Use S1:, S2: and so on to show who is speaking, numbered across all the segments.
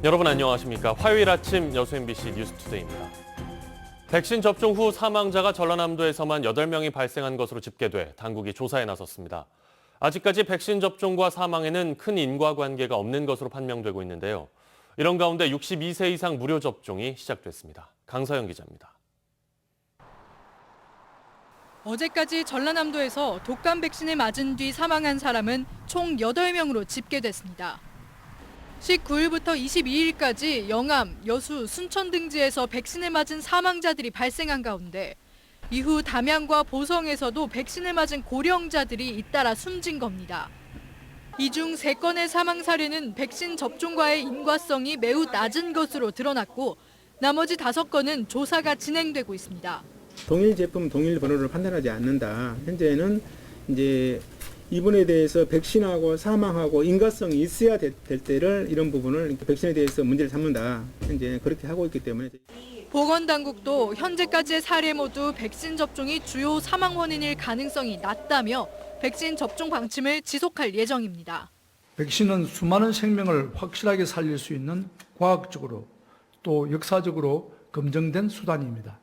S1: 여러분 안녕하십니까? 화요일 아침 여수 MBC 뉴스투데이입니다. 백신 접종 후 사망자가 전라남도에서만 8명이 발생한 것으로 집계돼 당국이 조사에 나섰습니다. 아직까지 백신 접종과 사망에는 큰 인과관계가 없는 것으로 판명되고 있는데요. 이런 가운데 62세 이상 무료 접종이 시작됐습니다. 강서영 기자입니다.
S2: 어제까지 전라남도에서 독감 백신을 맞은 뒤 사망한 사람은 총 8명으로 집계됐습니다. 19일부터 22일까지 영암, 여수, 순천 등지에서 백신을 맞은 사망자들이 발생한 가운데 이후 담양과 보성에서도 백신을 맞은 고령자들이 잇따라 숨진 겁니다. 이 중 3건의 사망 사례는 백신 접종과의 인과성이 매우 낮은 것으로 드러났고 나머지 5건은 조사가 진행되고 있습니다.
S3: 동일 제품, 동일 번호를 판단하지 않는다. 현재는 이제 이분에 대해서 백신하고 사망하고 인과성이 있어야 될 때를 이런 부분을 백신에 대해서 문제를 삼는다. 현재 그렇게 하고 있기 때문에.
S2: 보건당국도 현재까지의 사례 모두 백신 접종이 주요 사망 원인일 가능성이 낮다며 백신 접종 방침을 지속할 예정입니다.
S4: 백신은 수많은 생명을 확실하게 살릴 수 있는 과학적으로 또 역사적으로 검증된 수단입니다.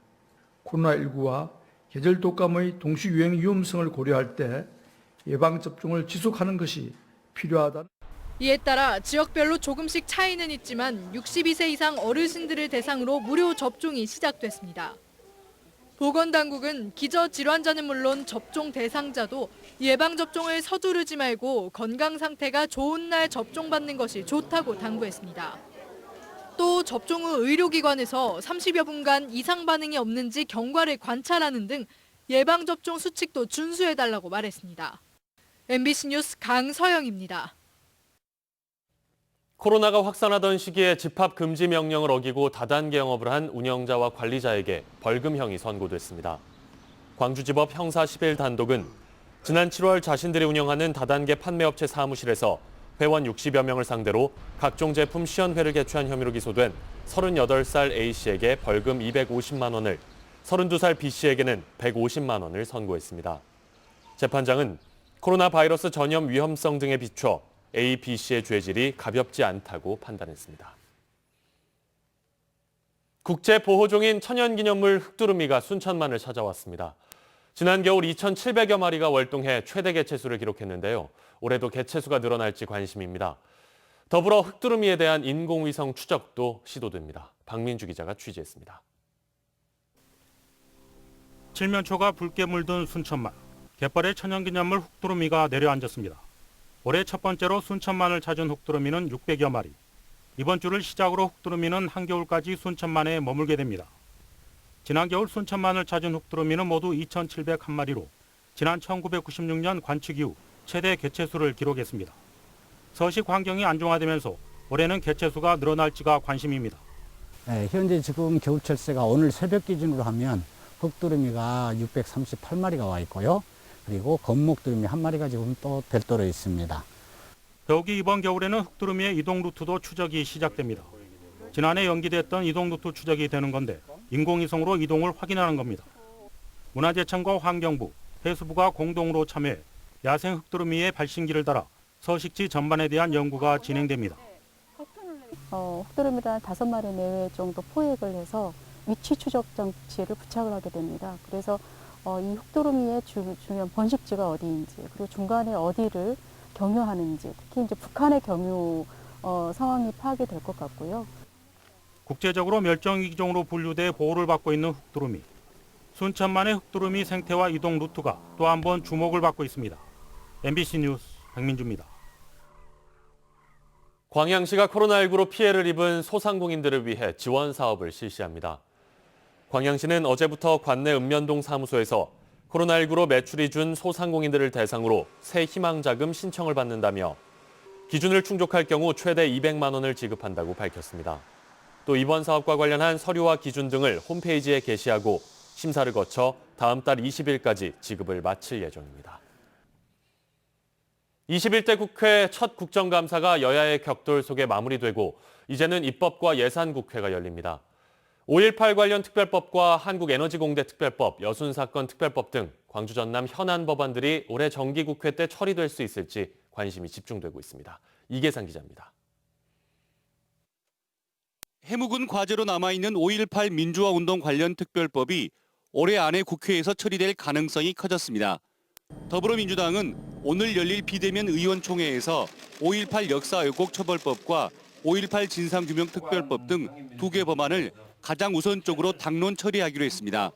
S4: 코로나19와 계절 독감의 동시 유행 위험성을 고려할 때 예방접종을 지속하는 것이 필요하다.
S2: 이에 따라 지역별로 조금씩 차이는 있지만 62세 이상 어르신들을 대상으로 무료 접종이 시작됐습니다. 보건당국은 기저질환자는 물론 접종 대상자도 예방접종을 서두르지 말고 건강 상태가 좋은 날 접종받는 것이 좋다고 당부했습니다. 또 접종 후 의료기관에서 30여 분간 이상 반응이 없는지 경과를 관찰하는 등 예방접종 수칙도 준수해달라고 말했습니다. MBC 뉴스 강서영입니다.
S1: 코로나가 확산하던 시기에 집합 금지 명령을 어기고 다단계 영업을 한 운영자와 관리자에게 벌금형이 선고됐습니다. 광주지법 형사 11 단독은 지난 7월 자신들이 운영하는 다단계 판매업체 사무실에서 회원 60여 명을 상대로 각종 제품 시연회를 개최한 혐의로 기소된 38살 A씨에게 벌금 250만 원을, 32살 B씨에게는 150만 원을 선고했습니다. 재판장은 코로나 바이러스 전염 위험성 등에 비춰 A, B씨의 죄질이 가볍지 않다고 판단했습니다. 국제보호종인 천연기념물 흑두루미가 순천만을 찾아왔습니다. 지난 겨울 2,700여 마리가 월동해 최대 개체수를 기록했는데요. 올해도 개체수가 늘어날지 관심입니다. 더불어 흑두루미에 대한 인공위성 추적도 시도됩니다. 박민주 기자가 취재했습니다.
S5: 칠면초가 붉게 물든 순천만. 갯벌에 천연기념물 흑두루미가 내려앉았습니다. 올해 첫 번째로 순천만을 찾은 흑두루미는 600여 마리. 이번 주를 시작으로 흑두루미는 한겨울까지 순천만에 머물게 됩니다. 지난 겨울 순천만을 찾은 흑두루미는 모두 2,701마리로 지난 1996년 관측 이후 최대 개체수를 기록했습니다. 서식 환경이 안정화되면서 올해는 개체수가 늘어날지가 관심입니다.
S6: 네, 현재 지금 겨울철새가 오늘 새벽 기준으로 하면 흑두루미가 638마리가 와 있고요. 그리고 건목두루미 1마리가 지금 또 별도로 있습니다.
S5: 더욱이 이번 겨울에는 흑두루미의 이동 루트도 추적이 시작됩니다. 지난해 연기됐던 이동 루트 추적이 되는 건데 인공위성으로 이동을 확인하는 겁니다. 문화재청과 환경부, 해수부가 공동으로 참여해 야생 흑두루미의 발신기를 달아 서식지 전반에 대한 연구가 진행됩니다.
S7: 흑두루미를 한 5마리 내외 정도 포획을 해서 위치 추적 장치를 부착을 하게 됩니다. 그래서 이 흑두루미의 중요한 번식지가 어디인지, 그리고 중간에 어디를 경유하는지, 특히 이제 북한의 경유 상황이 파악이 될 것 같고요.
S5: 국제적으로 멸종위기종으로 분류돼 보호를 받고 있는 흑두루미. 순천만의 흑두루미 생태와 이동 루트가 또 한 번 주목을 받고 있습니다. MBC 뉴스 박민주입니다.
S1: 광양시가 코로나19로 피해를 입은 소상공인들을 위해 지원 사업을 실시합니다. 광양시는 어제부터 관내 읍면동 사무소에서 코로나19로 매출이 준 소상공인들을 대상으로 새 희망자금 신청을 받는다며 기준을 충족할 경우 최대 200만 원을 지급한다고 밝혔습니다. 또 이번 사업과 관련한 서류와 기준 등을 홈페이지에 게시하고 심사를 거쳐 다음 달 20일까지 지급을 마칠 예정입니다. 21대 국회 첫 국정감사가 여야의 격돌 속에 마무리되고 이제는 입법과 예산국회가 열립니다. 5.18 관련 특별법과 한국에너지공대 특별법, 여순사건 특별법 등 광주 전남 현안 법안들이 올해 정기국회 때 처리될 수 있을지 관심이 집중되고 있습니다. 이계상 기자입니다.
S8: 해묵은 과제로 남아있는 5.18 민주화운동 관련 특별법이 올해 안에 국회에서 처리될 가능성이 커졌습니다. 더불어민주당은 오늘 열릴 비대면 의원총회에서 5.18 역사왜곡 처벌법과 5.18 진상규명특별법 등 2개 법안을 가장 우선적으로 당론 처리하기로 했습니다.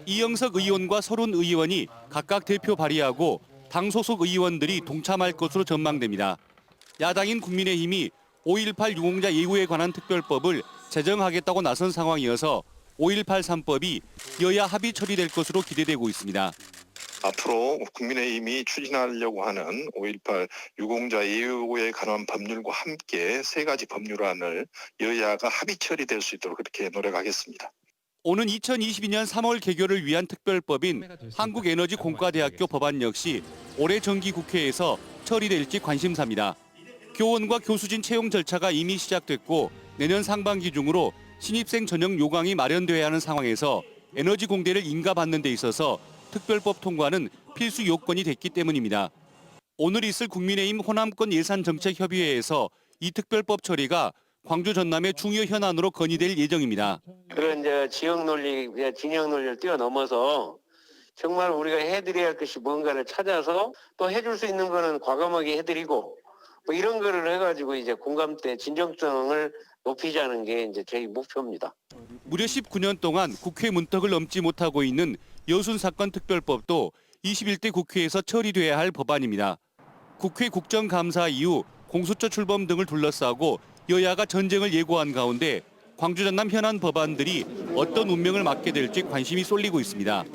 S8: 이영석 의원과 서른 의원이 각각 대표 발의하고 당 소속 의원들이 동참할 것으로 전망됩니다. 야당인 국민의힘이 5.18 유공자 예우에 관한 특별법을 제정하겠다고 나선 상황이어서 5.18 3법이 여야 합의 처리될 것으로 기대되고 있습니다.
S9: 앞으로 국민의힘이 추진하려고 하는 5.18 유공자 예우에 관한 법률과 함께 3가지 법률안을 여야가 합의 처리될 수 있도록 그렇게 노력하겠습니다.
S8: 오는 2022년 3월 개교를 위한 특별법인 한국에너지공과대학교 법안 역시 올해 정기국회에서 처리될지 관심사입니다. 교원과 교수진 채용 절차가 이미 시작됐고 내년 상반기 중으로 신입생 전형 요강이 마련돼야 하는 상황에서 에너지공대를 인가받는 데 있어서 특별법 통과는 필수 요건이 됐기 때문입니다. 오늘 있을 국민의힘 호남권 예산정책협의회에서 이 특별법 처리가 광주 전남의 중요 현안으로 건의될 예정입니다.
S10: 그런 이제 지역 논리, 진영 논리를 뛰어넘어서 정말 우리가 해드려야 할 것이 뭔가를 찾아서 또 해줄 수 있는 거는 과감하게 해드리고 뭐 이런 거를 해가지고 이제 공감대, 진정성을 높이자는 게 이제 저희 목표입니다.
S8: 무려 19년 동안 국회 문턱을 넘지 못하고 있는 여순사건 특별법도 21대 국회에서 처리돼야 할 법안입니다. 국회 국정감사 이후 공수처 출범 등을 둘러싸고 여야가 전쟁을 예고한 가운데 광주 전남 현안 법안들이 어떤 운명을 맞게 될지 관심이 쏠리고 있습니다.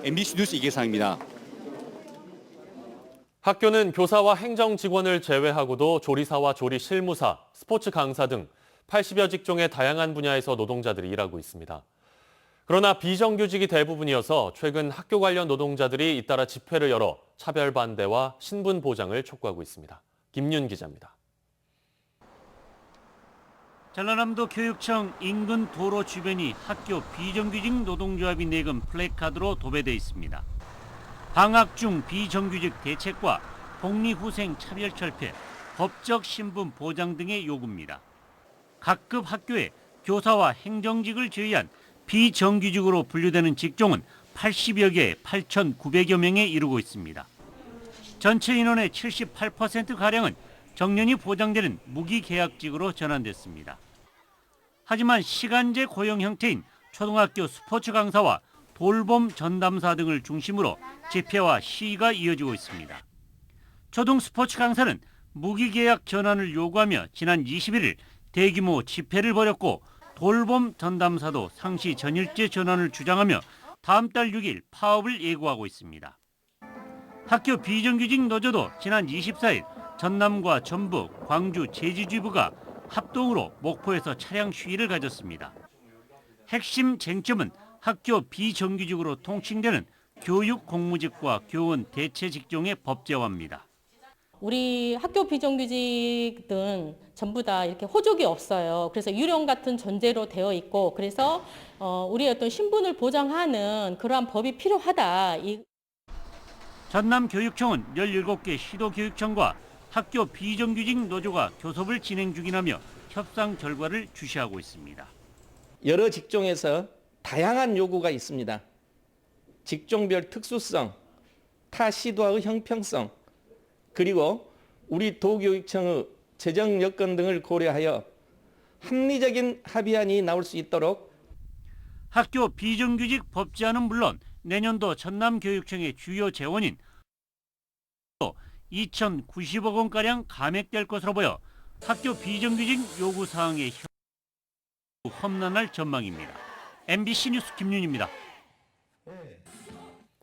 S8: MBC 뉴스 이계상입니다.
S1: 학교는 교사와 행정 직원을 제외하고도 조리사와 조리 실무사, 스포츠 강사 등 80여 직종의 다양한 분야에서 노동자들이 일하고 있습니다. 그러나 비정규직이 대부분이어서 최근 학교 관련 노동자들이 잇따라 집회를 열어 차별 반대와 신분 보장을 촉구하고 있습니다. 김윤 기자입니다.
S11: 전라남도 교육청 인근 도로 주변이 학교 비정규직 노동조합이 내건 플래카드로 도배돼 있습니다. 방학 중 비정규직 대책과 복리후생 차별철폐, 법적 신분 보장 등의 요구입니다. 각급 학교에 교사와 행정직을 제외한 비정규직으로 분류되는 직종은 80여 개 8,900여 명에 이르고 있습니다. 전체 인원의 78%가량은 정년이 보장되는 무기계약직으로 전환됐습니다. 하지만 시간제 고용 형태인 초등학교 스포츠 강사와 돌봄 전담사 등을 중심으로 집회와 시위가 이어지고 있습니다. 초등 스포츠 강사는 무기계약 전환을 요구하며 지난 21일 대규모 집회를 벌였고 돌봄 전담사도 상시 전일제 전환을 주장하며 다음 달 6일 파업을 예고하고 있습니다. 학교 비정규직 노조도 지난 24일 전남과 전북, 광주, 제주지부가 합동으로 목포에서 차량 시위를 가졌습니다. 핵심 쟁점은 학교 비정규직으로 통칭되는 교육 공무직과 교원 대체 직종의 법제화입니다.
S12: 우리 학교 비정규직은 전부 다 이렇게 호족이 없어요. 그래서 유령 같은 존재로 되어 있고 그래서 우리의 어떤 신분을 보장하는 그러한 법이 필요하다.
S11: 전남교육청은 17개 시도교육청과 학교 비정규직 노조가 교섭을 진행 중이라며 협상 결과를 주시하고 있습니다.
S13: 여러 직종에서 다양한 요구가 있습니다. 직종별 특수성, 타 시도와의 형평성, 그리고 우리 도교육청의 재정 여건 등을 고려하여 합리적인 합의안이 나올 수 있도록
S11: 학교 비정규직 법제화는 물론 내년도 전남교육청의 주요 재원인 2,090억 원가량 감액될 것으로 보여 학교 비정규직 요구사항의 험난할 전망입니다. MBC 뉴스 김윤입니다.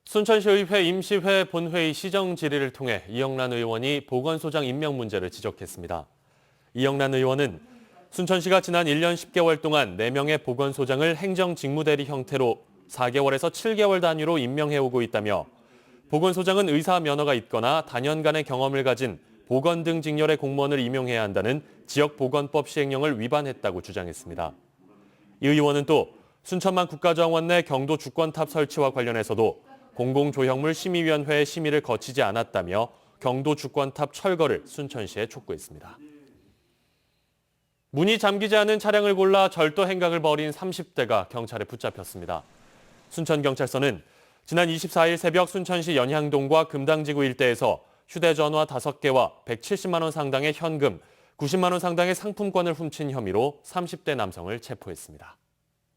S1: 순천시의회 임시회 본회의 시정 질의를 통해 이영란 의원이 보건소장 임명 문제를 지적했습니다. 이영란 의원은 순천시가 지난 1년 10개월 동안 4명의 보건소장을 행정직무대리 형태로 4개월에서 7개월 단위로 임명해오고 있다며 보건소장은 의사 면허가 있거나 다년간의 경험을 가진 보건 등 직렬의 공무원을 임용해야 한다는 지역보건법 시행령을 위반했다고 주장했습니다. 이 의원은 또 순천만 국가정원 내 경도 주권탑 설치와 관련해서도 공공조형물 심의위원회의 심의를 거치지 않았다며 경도 주권탑 철거를 순천시에 촉구했습니다. 문이 잠기지 않은 차량을 골라 절도 행각을 벌인 30대가 경찰에 붙잡혔습니다. 순천경찰서는 지난 24일 새벽 순천시 연향동과 금당지구 일대에서 휴대전화 5개와 170만 원 상당의 현금, 90만 원 상당의 상품권을 훔친 혐의로 30대 남성을 체포했습니다.